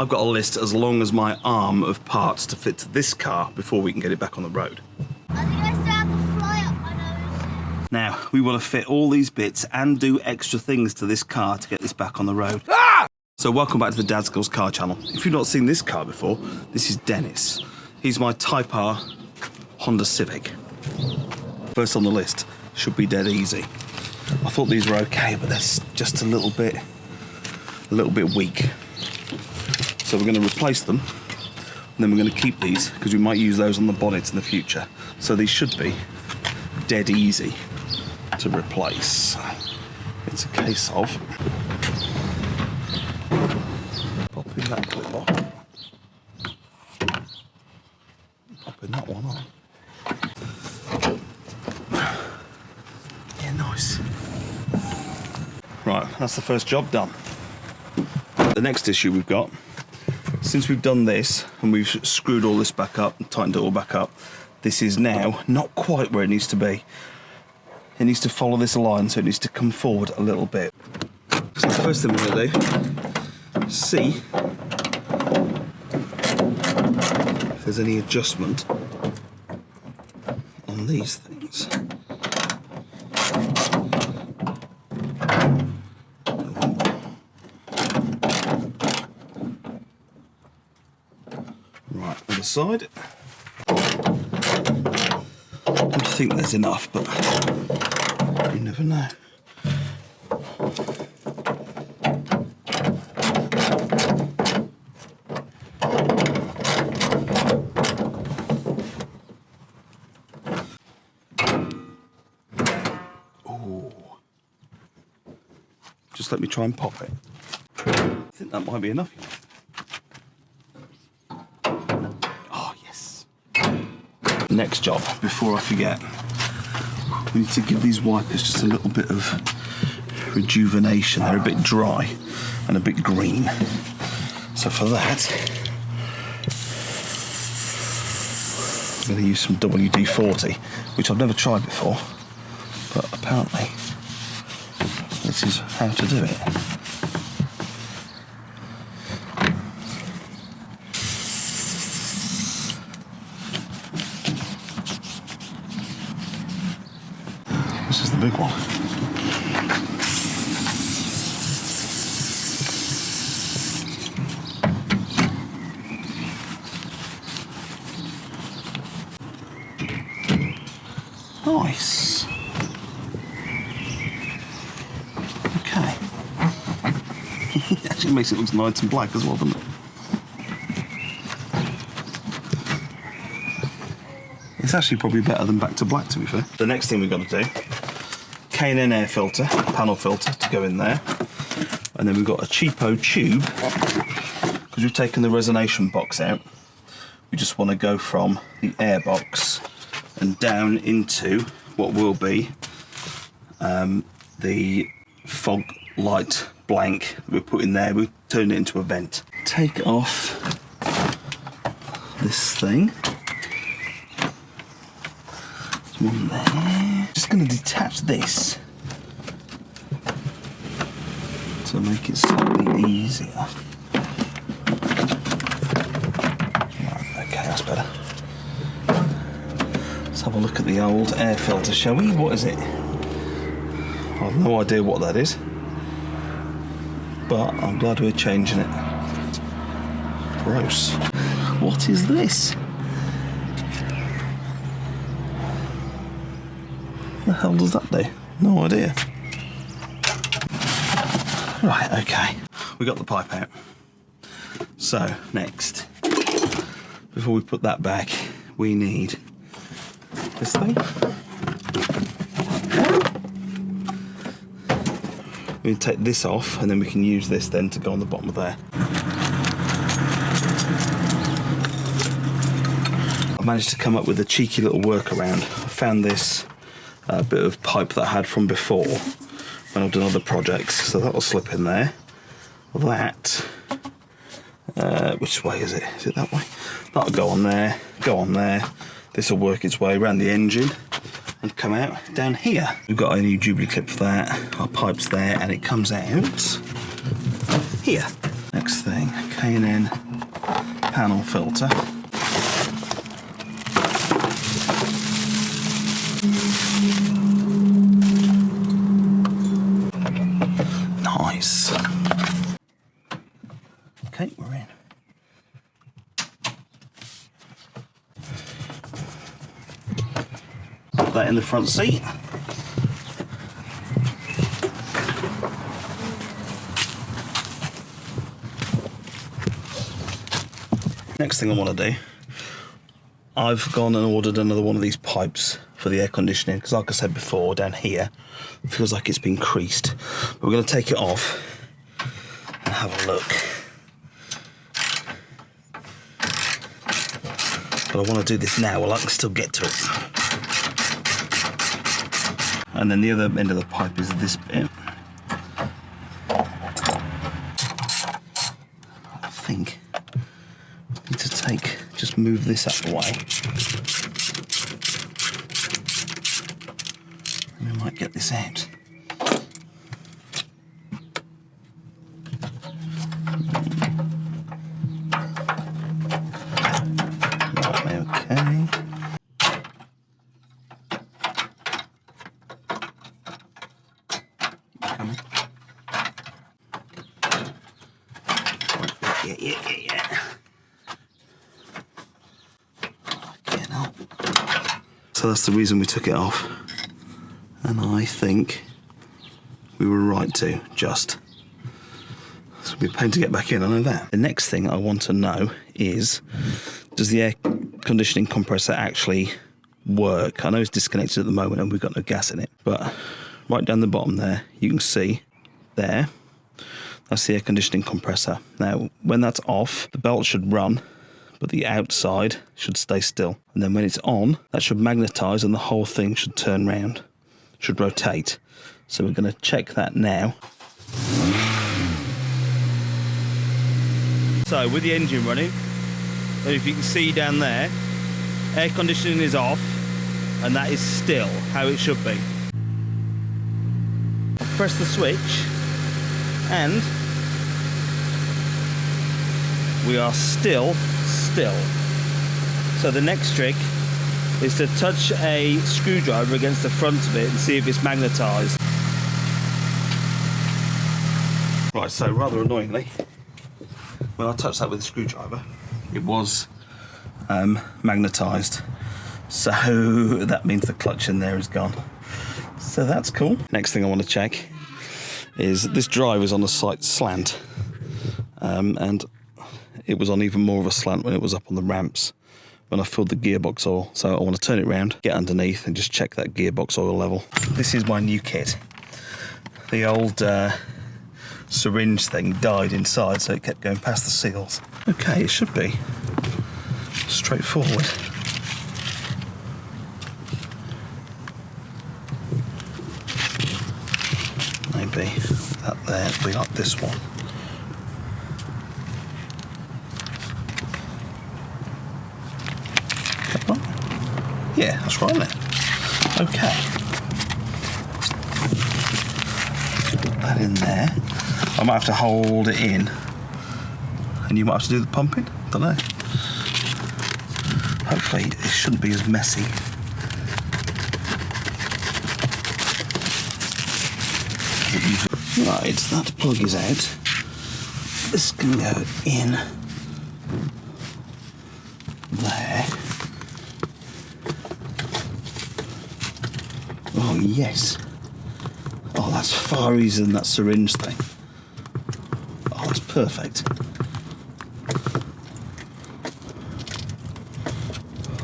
I've got a list as long as my arm of parts to fit to this car before we can get it back on the road. I think I still have to fly up my nose. Now, we want to fit all these bits and do extra things to this car to get this back on the road. Ah! So welcome back to the Dadskillz car channel. If you've not seen this car before, this is Dennis. He's my Type R Honda Civic. First on the list, should be dead easy. I thought these were okay, but they're just a little bit weak. So we're going to replace them, and then we're going to keep these because we might use those on the bonnet in the future. So these should be dead easy to replace. It's a case of popping that clip off, popping that one on. Yeah, nice. Right, that's the first job done. The next issue we've got, since we've done this and we've screwed all this back up and tightened it all back up, this is now not quite where it needs to be. It needs to follow this line, so it needs to come forward a little bit. So the first thing we're going to do, see if there's any adjustment on these things. Right, other side. I think there's enough, but you never know. Ooh. Just let me try and pop it. I think that might be enough. Oh, yes. Next job, before I forget, we need to give these wipers just a little bit of rejuvenation. They're a bit dry and a bit green. So for that, I'm going to use some WD-40, which I've never tried before, but apparently this is how to do it. This is the big one. Nice. Okay. It actually makes it look nice and black as well, doesn't it? It's actually probably better than back to black, to be fair. The next thing we've got to do, K&N air filter, panel filter to go in there. And then we've got a cheapo tube, because we've taken the resonation box out. We just want to go from the air box and down into what will be the fog light blank that we put in there. We've turned it into a vent. Take off this thing. There's one there. Just going to detach this to make it slightly easier. Right, okay, that's better. Let's have a look at the old air filter, shall we? What is it? I have no idea what that is, but I'm glad we're changing it. Gross. What is this? What the hell does that do? No idea. Right, okay. We got the pipe out. So, next, before we put that back, we need this thing. We can take this off and then we can use this then to go on the bottom of there. I managed to come up with a cheeky little workaround. I found this bit of pipe that I had from before when I've done other projects, so that'll slip in there. That, which way is it? Is it that way? That'll go on there, go on there. This will work its way around the engine and come out down here. We've got a new Jubilee clip for that. Our pipe's there and it comes out here. Next thing, K&N panel filter. Nice. Okay, we're in. Put that in the front seat. Next thing I want to do, I've gone and ordered another one of these pipes for the air conditioning, because like I said before, down here, it feels like it's been creased. But we're going to take it off and have a look. But I want to do this now while I can still get to it. And then the other end of the pipe is this bit. I think I need to just move this out of the way. And we might get this out. Okay. Yeah. So that's the reason we took it off, and I think we were right to just. It's going to be a pain to get back in, I know that. The next thing I want to know is, does the air conditioning compressor actually work? I know it's disconnected at the moment and we've got no gas in it, but right down the bottom there, you can see there, that's the air conditioning compressor. Now, when that's off, the belt should run, but the outside should stay still. And then when it's on, that should magnetize and the whole thing should turn round, should rotate. So we're going to check that now. So with the engine running, if you can see down there, air conditioning is off, and that is still how it should be. Press the switch, and we are still. So the next trick is to touch a screwdriver against the front of it and see if it's magnetised. Right, so rather annoyingly, when I touched that with a screwdriver, it was magnetised. So that means the clutch in there is gone. So that's cool. Next thing I want to check is this drive is on a slight slant. And it was on even more of a slant when it was up on the ramps when I filled the gearbox oil. So I want to turn it around, get underneath and just check that gearbox oil level. This is my new kit. The old syringe thing died inside, so it kept going past the seals. Okay, it should be straightforward. Maybe that there will be like this one. Yeah, that's right there. Okay. Put that in there. I might have to hold it in. And you might have to do the pumping. Don't know. Hopefully it shouldn't be as messy. Right, that plug is out. This can go in there. Oh, yes. Oh, that's far easier than that syringe thing. Oh, that's perfect.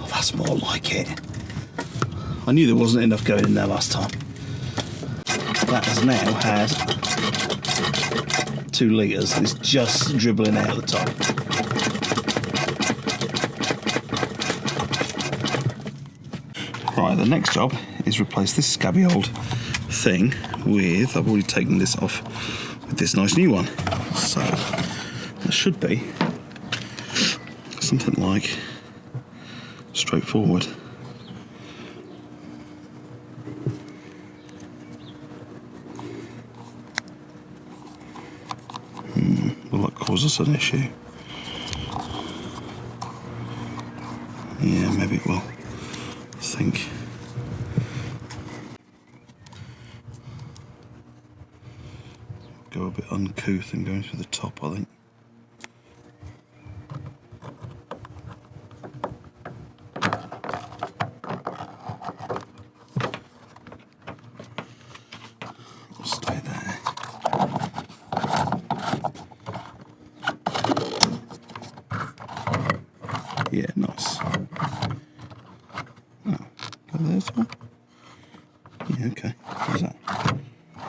Oh, that's more like it. I knew there wasn't enough going in there last time. That has now had 2 litres. It's just dribbling out the top. Right, the next job is replace this scabby old thing with, I've already taken this off, with this nice new one. So that should be something like straightforward. Will that cause us an issue? Yeah, maybe it will. I think. Go a bit uncouth and going through the top, I think. I'll stay there. Yeah, nice. Oh, go there's one. Yeah, okay. How's that?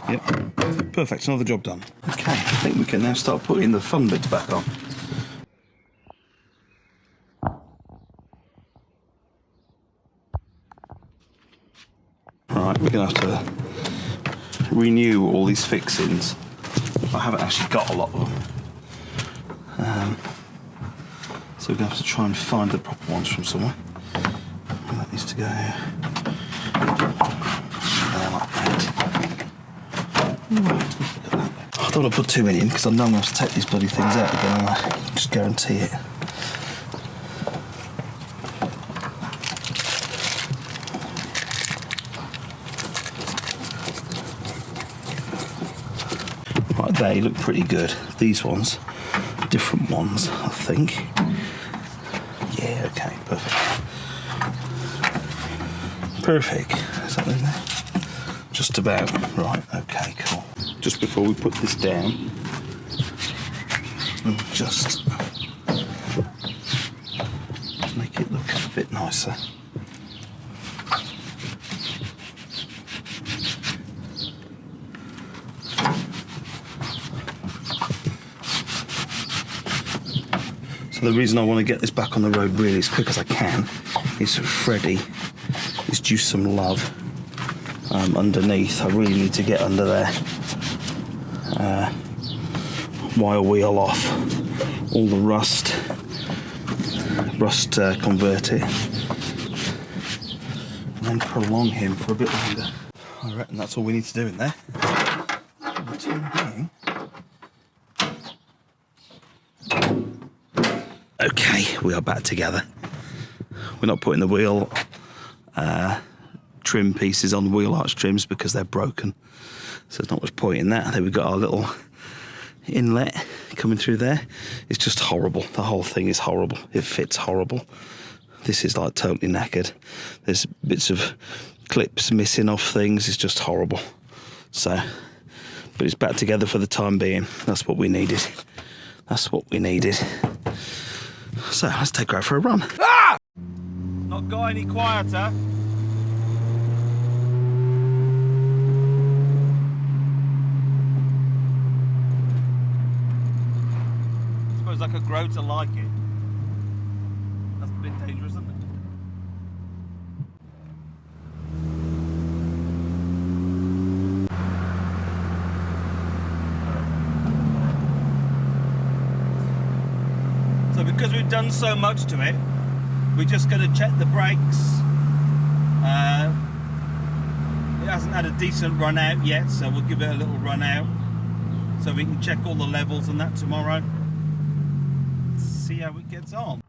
Yep. Perfect, another job done. Okay, I think we can now start putting the fun bits back on. Right, we're going to have to renew all these fixings. I haven't actually got a lot of them. So we're going to have to try and find the proper ones from somewhere. And that needs to go here. There, like that. I don't want to put too many in because I know I'm going to have to take these bloody things out again, and I just guarantee it. Right, they look pretty good. These ones, different ones, I think. Yeah, okay, perfect. Perfect. Is that in there? Just about. Right, okay, cool. Just before we put this down, we'll just make it look a bit nicer. So the reason I want to get this back on the road really as quick as I can is Freddie is due some love underneath. I really need to get under there, wire wheel off all the rust convert it, and then prolong him for a bit longer. I reckon that's all we need to do in there for the time being. Okay, we are back together. We're not putting the wheel trim pieces on wheel arch trims because they're broken, so there's not much point in that. Then we've got our little inlet coming through there. It's just horrible. The whole thing is horrible. It fits horrible. This is like totally knackered. There's bits of clips missing off things. It's just horrible. So, but it's back together for the time being. That's what we needed. That's what we needed. So let's take her out for a run. Ah! Not got any quieter. I suppose I could grow to like it. That's a bit dangerous, isn't it? So because we've done so much to it, we're just going to check the brakes. It hasn't had a decent run out yet, so we'll give it a little run out so we can check all the levels and that tomorrow. See how it gets on.